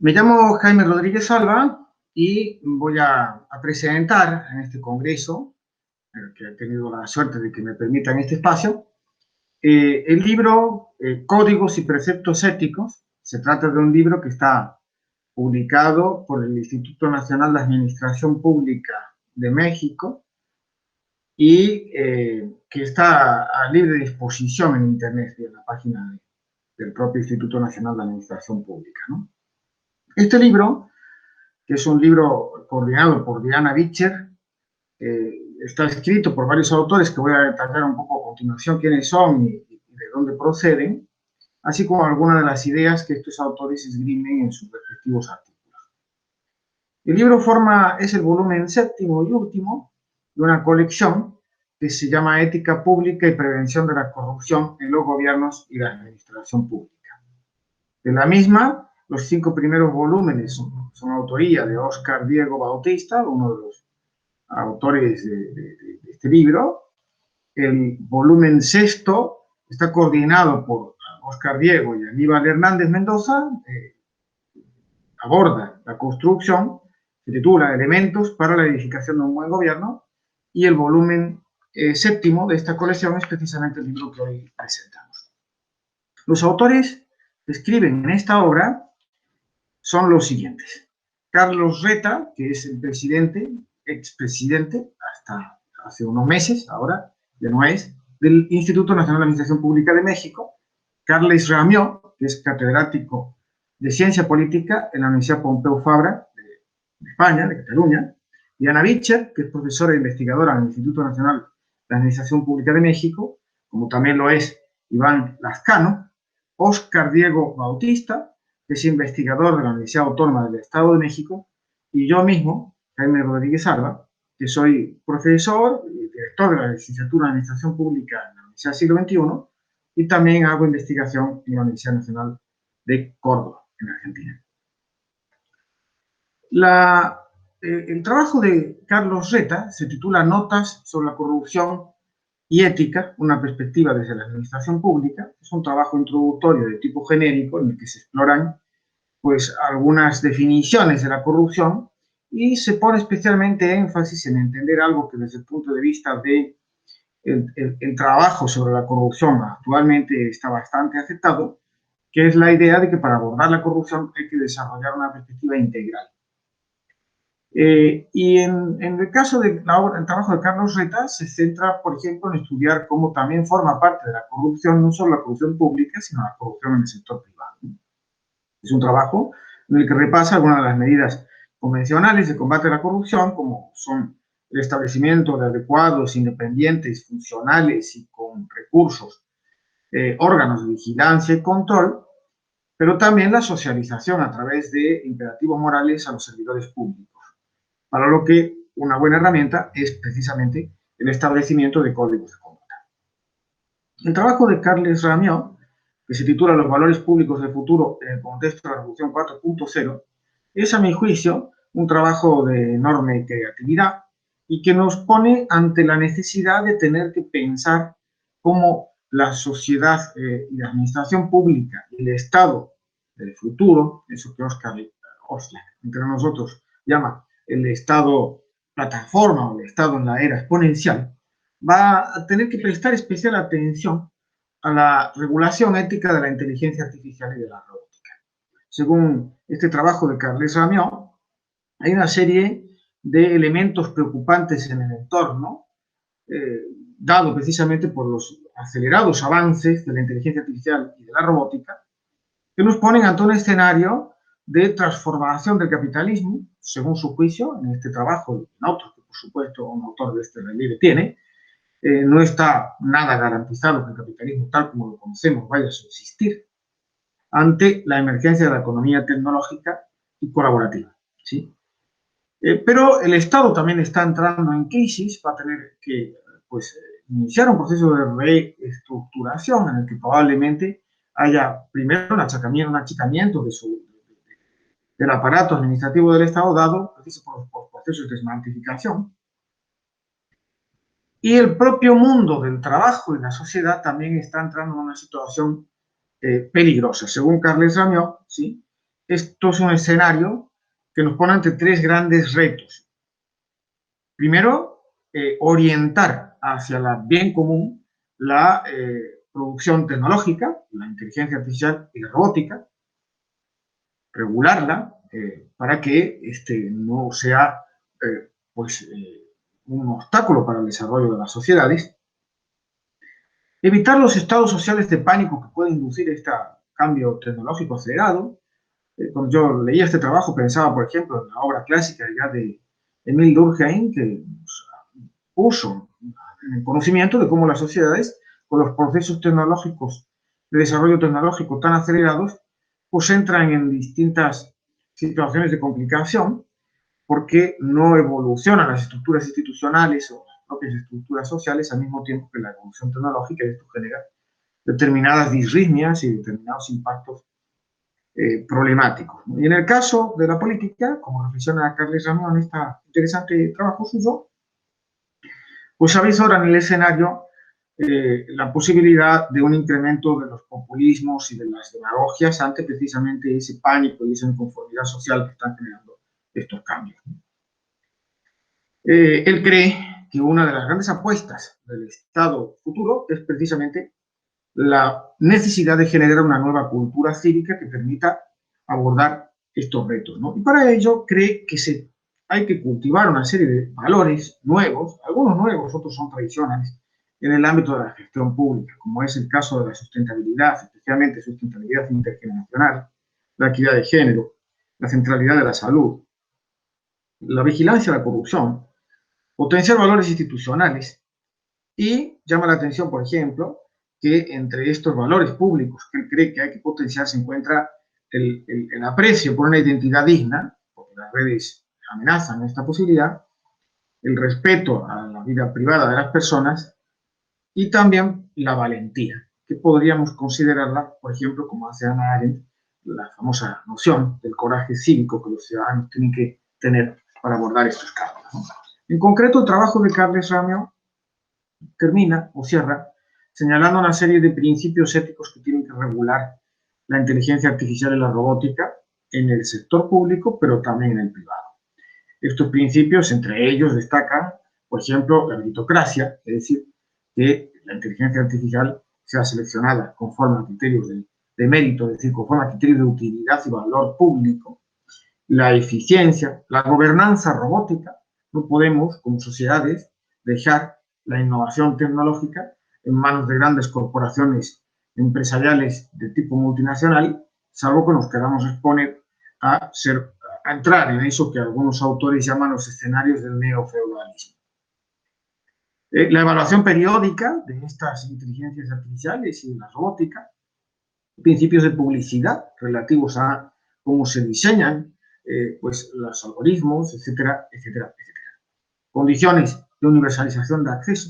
Me llamo Jaime Rodríguez Alba y voy a presentar en este congreso, que he tenido la suerte de que me permitan este espacio, el libro Códigos y Preceptos Éticos. Se trata de un libro que está publicado por el Instituto Nacional de Administración Pública de México y que está a libre disposición en Internet, en la página del propio Instituto Nacional de Administración Pública, ¿no? Este libro, que es un libro coordinado por Diana Bicher, está escrito por varios autores que voy a detallar un poco a continuación quiénes son y de dónde proceden, así como algunas de las ideas que estos autores esgrimen en sus respectivos artículos. El libro es el volumen séptimo y último de una colección que se llama Ética Pública y Prevención de la Corrupción en los Gobiernos y la Administración Pública. De la misma, los 5 primeros volúmenes son autoría de Óscar Diego Bautista, uno de los autores de este libro. El volumen sexto está coordinado por Óscar Diego y Aníbal Hernández Mendoza, aborda la construcción, se titula Elementos para la edificación de un buen gobierno, y el volumen séptimo de esta colección es precisamente el libro que hoy presentamos. Los autores que escriben en esta obra son los siguientes: Carlos Reta, que es el expresidente hasta hace unos meses, ahora ya no es, del Instituto Nacional de Administración Pública de México; Carles Ramió, que es catedrático de Ciencia Política en la Universidad Pompeu Fabra de España, de Cataluña; Diana Bicher, que es profesora e investigadora en el Instituto Nacional de Administración Pública de México, como también lo es Iván Lazcano; Óscar Diego Bautista, que es investigador de la Universidad Autónoma del Estado de México; y yo mismo, Jaime Rodríguez Alba, que soy profesor y director de la licenciatura en Administración Pública en la Universidad Siglo XXI, y también hago investigación en la Universidad Nacional de Córdoba, en Argentina. El trabajo de Carlos Reta se titula Notas sobre la corrupción y ética, una perspectiva desde la administración pública. Es un trabajo introductorio de tipo genérico en el que se exploran pues algunas definiciones de la corrupción y se pone especialmente énfasis en entender algo que desde el punto de vista de el trabajo sobre la corrupción actualmente está bastante aceptado, que es la idea de que para abordar la corrupción hay que desarrollar una perspectiva integral. Y en el caso del trabajo de Carlos Reta se centra, por ejemplo, en estudiar cómo también forma parte de la corrupción, no solo la corrupción pública, sino la corrupción en el sector privado. Es un trabajo en el que repasa algunas de las medidas convencionales de combate a la corrupción, como son el establecimiento de adecuados, independientes, funcionales y con recursos, órganos de vigilancia y control, pero también la socialización a través de imperativos morales a los servidores públicos, para lo que una buena herramienta es precisamente el establecimiento de códigos de conducta. El trabajo de Carles Ramió, que se titula Los valores públicos del futuro en el contexto de la Revolución 4.0, es, a mi juicio, un trabajo de enorme creatividad y que nos pone ante la necesidad de tener que pensar cómo la sociedad y la administración pública y el Estado del futuro, eso que Oscar entre nosotros llama el Estado plataforma o el Estado en la era exponencial, va a tener que prestar especial atención a la regulación ética de la inteligencia artificial y de la robótica. Según este trabajo de Carles Ramió, hay una serie de elementos preocupantes en el entorno, dado precisamente por los acelerados avances de la inteligencia artificial y de la robótica, que nos ponen ante un escenario de transformación del capitalismo, según su juicio, en este trabajo y en otros que, por supuesto, un autor de este relieve tiene. No está nada garantizado que el capitalismo tal como lo conocemos vaya a subsistir ante la emergencia de la economía tecnológica y colaborativa, ¿sí? Pero el Estado también está entrando en crisis, va a tener que pues, iniciar un proceso de reestructuración en el que probablemente haya primero un achicamiento del aparato administrativo del Estado dado por procesos de desmantelización. Y el propio mundo del trabajo y la sociedad también está entrando en una situación peligrosa. Según Carles Ramió, ¿sí? esto es un escenario que nos pone ante tres grandes retos. Primero, orientar hacia el bien común la producción tecnológica, la inteligencia artificial y la robótica, regularla para que no sea un obstáculo para el desarrollo de las sociedades, evitar los estados sociales de pánico que puede inducir este cambio tecnológico acelerado. Cuando yo leía este trabajo pensaba, por ejemplo, en la obra clásica ya de Émile Durkheim, que puso en el conocimiento de cómo las sociedades, con los procesos tecnológicos de desarrollo tecnológico tan acelerados, pues entran en distintas situaciones de complicación porque no evolucionan las estructuras institucionales o las propias estructuras sociales al mismo tiempo que la evolución tecnológica, y esto genera determinadas disritmias y determinados impactos problemáticos. Y en el caso de la política, como reflexiona Carles Ramió en este interesante trabajo suyo, pues avisora en el escenario la posibilidad de un incremento de los populismos y de las demagogias ante precisamente ese pánico y esa inconformidad social que están generando estos cambios. Él cree que una de las grandes apuestas del Estado futuro es precisamente la necesidad de generar una nueva cultura cívica que permita abordar estos retos, ¿no? Y para ello cree que hay que cultivar una serie de valores nuevos, algunos nuevos, otros son tradicionales, en el ámbito de la gestión pública, como es el caso de la sustentabilidad, especialmente sustentabilidad intergeneracional, la equidad de género, la centralidad de la salud, la vigilancia a la corrupción, potenciar valores institucionales, y llama la atención, por ejemplo, que entre estos valores públicos que él cree que hay que potenciar se encuentra el aprecio por una identidad digna, porque las redes amenazan esta posibilidad, el respeto a la vida privada de las personas y también la valentía, que podríamos considerarla, por ejemplo, como hace Hannah Arendt, la famosa noción del coraje cívico que los ciudadanos tienen que tener para abordar estos cambios, ¿no? En concreto, el trabajo de Carles Ramió termina o cierra señalando una serie de principios éticos que tienen que regular la inteligencia artificial y la robótica en el sector público, pero también en el privado. Estos principios, entre ellos, destacan, por ejemplo, la meritocracia, es decir, que la inteligencia artificial sea seleccionada conforme a criterios de mérito, es decir, conforme a criterios de utilidad y valor público, la eficiencia, la gobernanza robótica. No podemos, como sociedades, dejar la innovación tecnológica en manos de grandes corporaciones empresariales de tipo multinacional, salvo que nos queramos exponer a entrar en eso que algunos autores llaman los escenarios del neofeudalismo. La evaluación periódica de estas inteligencias artificiales y de la robótica, principios de publicidad relativos a cómo se diseñan pues los algoritmos, etcétera, etcétera, etcétera. Condiciones de universalización de acceso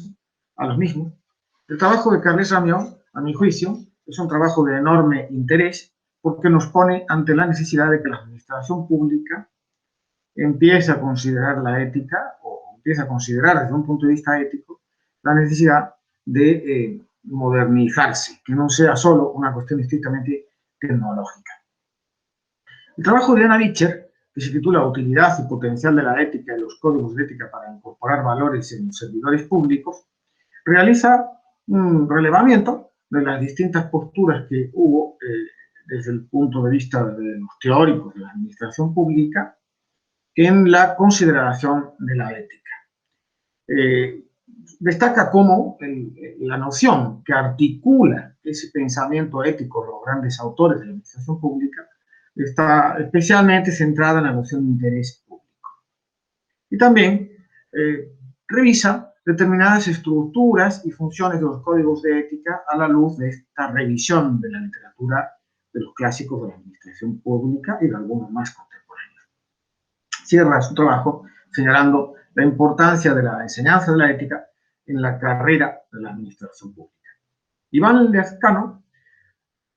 a los mismos. El trabajo de Carles Ramió, a mi juicio, es un trabajo de enorme interés porque nos pone ante la necesidad de que la administración pública empiece a considerar la ética o empiece a considerar desde un punto de vista ético la necesidad de modernizarse, que no sea solo una cuestión estrictamente tecnológica. El trabajo de Anna Beecher, que se titula Utilidad y potencial de la ética y los códigos de ética para incorporar valores en los servidores públicos, realiza un relevamiento de las distintas posturas que hubo desde el punto de vista de los teóricos de la administración pública en la consideración de la ética. Destaca cómo la noción que articula ese pensamiento ético de los grandes autores de la administración pública está especialmente centrada en la noción de interés público. Y también revisa determinadas estructuras y funciones de los códigos de ética a la luz de esta revisión de la literatura de los clásicos de la administración pública y de algunos más contemporáneos. Cierra su trabajo señalando la importancia de la enseñanza de la ética en la carrera de la administración pública. Iván Lezcano,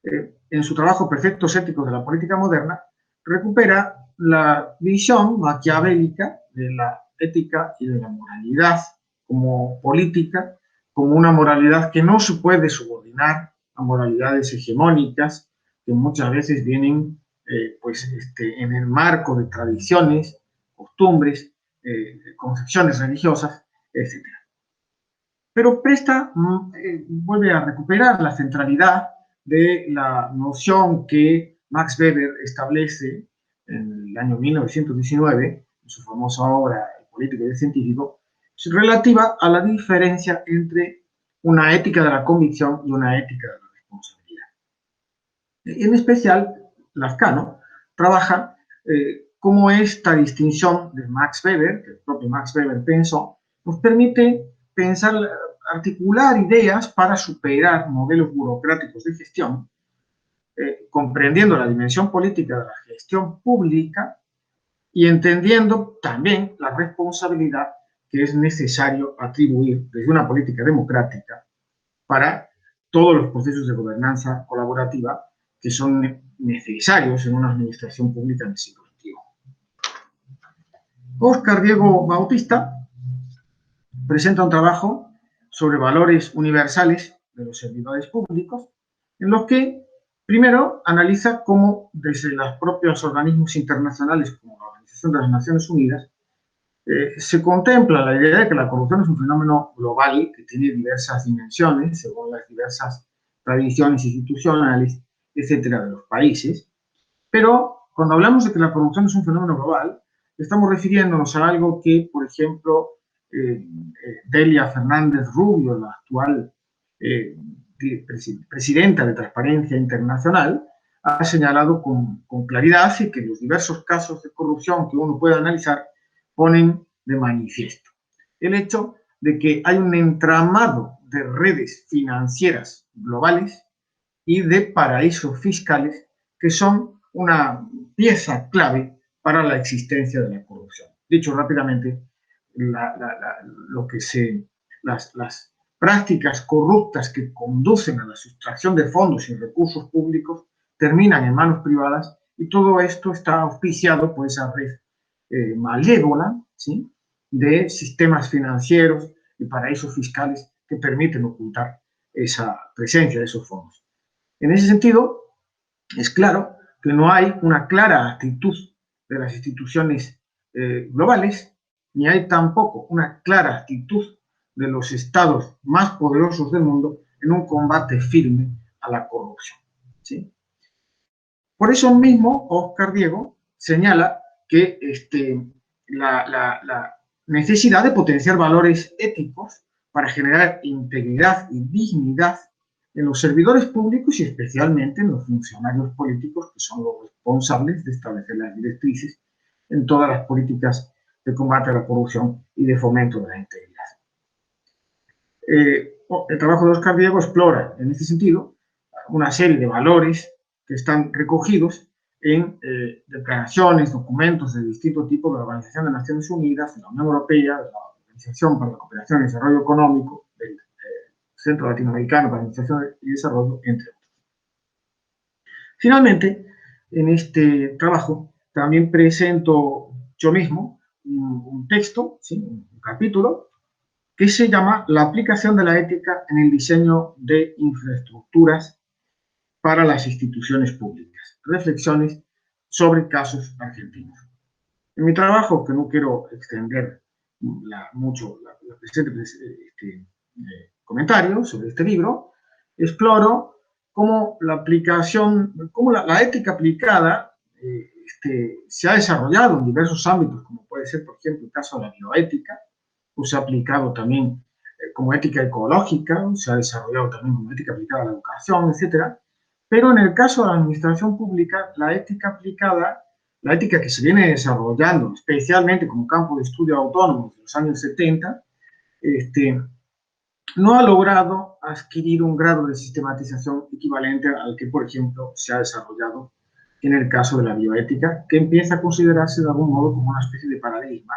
en su trabajo Preceptos éticos de la política moderna, recupera la visión maquiavélica de la ética y de la moralidad como política, como una moralidad que no se puede subordinar a moralidades hegemónicas que muchas veces vienen en el marco de tradiciones, costumbres, concepciones religiosas, etc. Pero vuelve a recuperar la centralidad de la noción que Max Weber establece en el año 1919, en su famosa obra El político y el científico, relativa a la diferencia entre una ética de la convicción y una ética de la responsabilidad. En especial, Lazcano trabaja cómo esta distinción de Max Weber, que el propio Max Weber pensó, nos permite pensar, articular ideas para superar modelos burocráticos de gestión, comprendiendo la dimensión política de la gestión pública y entendiendo también la responsabilidad que es necesario atribuir desde una política democrática para todos los procesos de gobernanza colaborativa que son necesarios en una administración pública en el siglo XXI. Óscar Diego Bautista presenta un trabajo sobre valores universales de los servidores públicos, en los que, primero, analiza cómo desde los propios organismos internacionales, como la Organización de las Naciones Unidas, se contempla la idea de que la corrupción es un fenómeno global que tiene diversas dimensiones, según las diversas tradiciones institucionales, etcétera, de los países. Pero cuando hablamos de que la corrupción es un fenómeno global, estamos refiriéndonos a algo que, por ejemplo, Delia Fernández Rubio, la actual presidenta de Transparencia Internacional, ha señalado con claridad y que los diversos casos de corrupción que uno puede analizar ponen de manifiesto el hecho de que hay un entramado de redes financieras globales y de paraísos fiscales que son una pieza clave para la existencia de la corrupción. Dicho rápidamente, las prácticas corruptas que conducen a la sustracción de fondos y recursos públicos terminan en manos privadas y todo esto está auspiciado por esa red malévola, ¿sí?, de sistemas financieros y paraísos fiscales que permiten ocultar esa presencia de esos fondos. En ese sentido, es claro que no hay una clara actitud de las instituciones globales, ni hay tampoco una clara actitud de los estados más poderosos del mundo en un combate firme a la corrupción, ¿sí? Por eso mismo, Óscar Diego señala que la necesidad de potenciar valores éticos para generar integridad y dignidad en los servidores públicos y especialmente en los funcionarios políticos, que son los responsables de establecer las directrices en todas las políticas de combate a la corrupción y de fomento de la integridad. El trabajo de Óscar Diego explora, en este sentido, una serie de valores que están recogidos en declaraciones, documentos de distintos tipos de la Organización de Naciones Unidas, de la Unión Europea, de la Organización para la Cooperación y Desarrollo Económico, del Centro Latinoamericano para la Administración y Desarrollo, entre otros. Finalmente, en este trabajo también presento yo mismo un texto, ¿sí?, un capítulo, que se llama La aplicación de la ética en el diseño de infraestructuras para las instituciones públicas. Reflexiones sobre casos argentinos. En mi trabajo, que no quiero extender mucho la presente comentario sobre este libro, exploro cómo la ética aplicada se ha desarrollado en diversos ámbitos, como puede ser, por ejemplo, el caso de la bioética, o se ha aplicado también como ética ecológica, se ha desarrollado también como ética aplicada a la educación, etcétera. Pero en el caso de la administración pública, la ética aplicada, la ética que se viene desarrollando, especialmente como campo de estudio autónomo en los años 70, no ha logrado adquirir un grado de sistematización equivalente al que, por ejemplo, se ha desarrollado en el caso de la bioética, que empieza a considerarse de algún modo como una especie de paradigma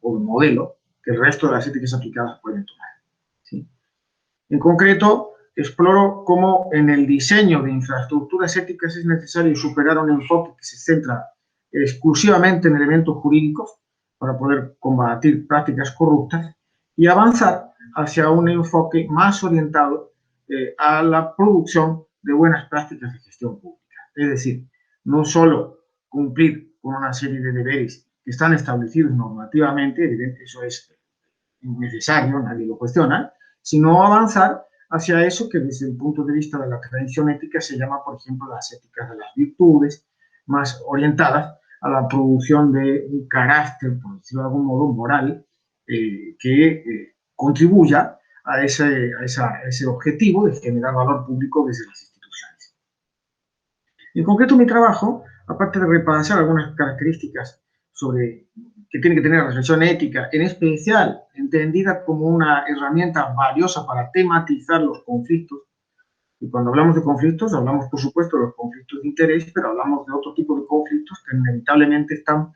o de modelo que el resto de las éticas aplicadas pueden tomar, ¿sí? En concreto, exploro cómo en el diseño de infraestructuras éticas es necesario superar un enfoque que se centra exclusivamente en elementos jurídicos para poder combatir prácticas corruptas y avanzar hacia un enfoque más orientado a la producción de buenas prácticas de gestión pública. Es decir, no solo cumplir con una serie de deberes que están establecidos normativamente, evidentemente eso es necesario, nadie lo cuestiona, sino avanzar hacia eso que desde el punto de vista de la tradición ética se llama, por ejemplo, las éticas de las virtudes, más orientadas a la producción de un carácter, por decirlo de algún modo, moral, que contribuya a ese objetivo de generar valor público desde las instituciones. En concreto, mi trabajo, aparte de repasar algunas características que tiene que tener la reflexión ética, en especial entendida como una herramienta valiosa para tematizar los conflictos. Y cuando hablamos de conflictos, hablamos, por supuesto, de los conflictos de interés, pero hablamos de otro tipo de conflictos que inevitablemente están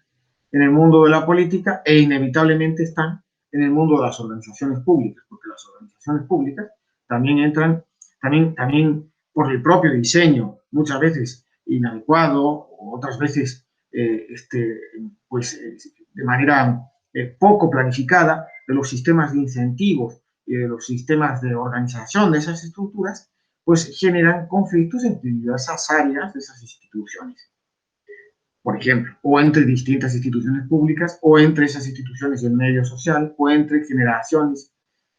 en el mundo de la política e inevitablemente están en el mundo de las organizaciones públicas, porque las organizaciones públicas también entran, también por el propio diseño, muchas veces inadecuado, otras veces pues, de manera poco planificada, de los sistemas de incentivos y de los sistemas de organización de esas estructuras, pues generan conflictos entre diversas áreas de esas instituciones, por ejemplo, o entre distintas instituciones públicas, o entre esas instituciones del medio social, o entre generaciones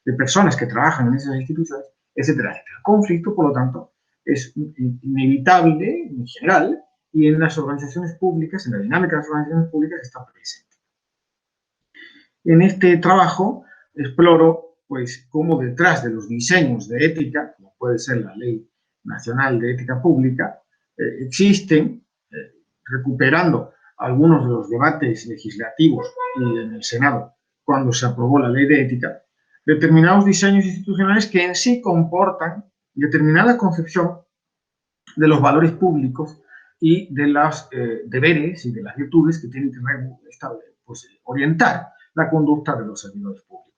de personas que trabajan en esas instituciones, etcétera, etcétera. El conflicto, por lo tanto, es inevitable en general, y en las organizaciones públicas, en la dinámica de las organizaciones públicas, está presente. En este trabajo exploro, pues, cómo detrás de los diseños de ética, como puede ser la Ley Nacional de Ética Pública, existen, recuperando algunos de los debates legislativos y en el Senado, cuando se aprobó la Ley de Ética, determinados diseños institucionales que en sí comportan determinada concepción de los valores públicos y de los deberes y de las virtudes que tienen que pues, orientar la conducta de los servidores públicos.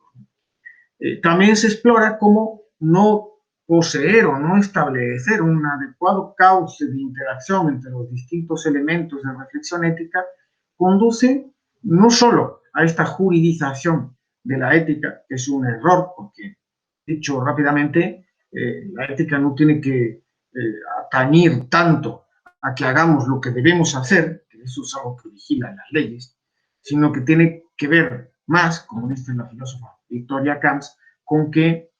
También se explora cómo no poseer o no establecer un adecuado cauce de interacción entre los distintos elementos de reflexión ética conduce no solo a esta juridización de la ética, que es un error, porque, dicho rápidamente, la ética no tiene que atañir tanto a que hagamos lo que debemos hacer, que eso es algo que vigilan las leyes, sino que tiene que ver más, como dice la filósofa Victoria Camps, con que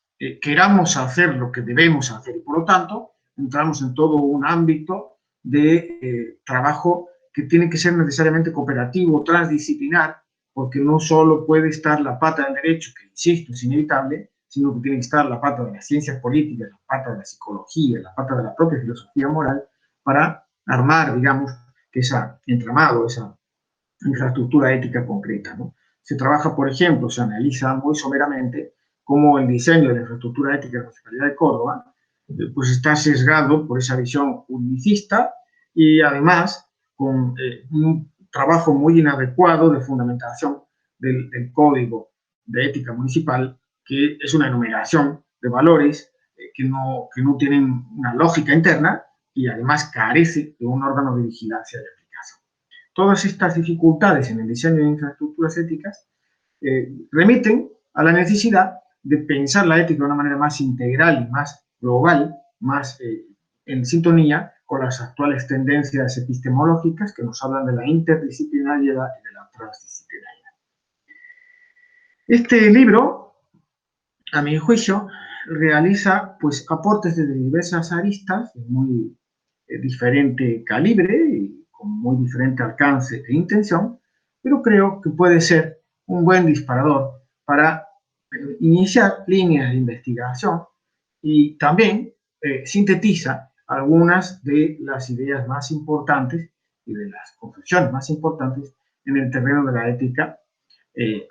queramos hacer lo que debemos hacer y por lo tanto entramos en todo un ámbito de trabajo que tiene que ser necesariamente cooperativo, transdisciplinar, porque no solo puede estar la pata del derecho, que insisto, es inevitable, sino que tiene que estar la pata de las ciencias políticas, la pata de la psicología, la pata de la propia filosofía moral, para armar, digamos, ese entramado, esa infraestructura ética concreta, ¿no? Se trabaja, por ejemplo, se analiza muy someramente cómo el diseño de la infraestructura ética de la Municipalidad de Córdoba pues está sesgado por esa visión juridicista y además con un trabajo muy inadecuado de fundamentación del Código de Ética Municipal, que es una enumeración de valores que no tienen una lógica interna y además carece de un órgano de vigilancia de aplicación. Todas estas dificultades en el diseño de infraestructuras éticas remiten a la necesidad de pensar la ética de una manera más integral y más global, más en sintonía con las actuales tendencias epistemológicas que nos hablan de la interdisciplinariedad y de la transdisciplinariedad. Este libro, a mi juicio, realiza pues, aportes desde diversas aristas de muy diferente calibre y con muy diferente alcance e intención, pero creo que puede ser un buen disparador para iniciar líneas de investigación y también sintetiza algunas de las ideas más importantes y de las concepciones más importantes en el terreno de la ética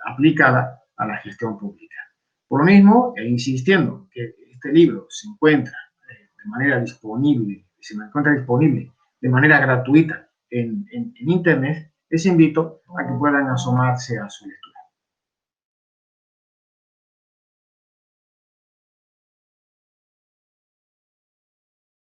aplicada a la gestión pública. Por lo mismo, insistiendo que este libro se encuentra de manera disponible, de manera gratuita en Internet, les invito a que puedan asomarse a su lectura.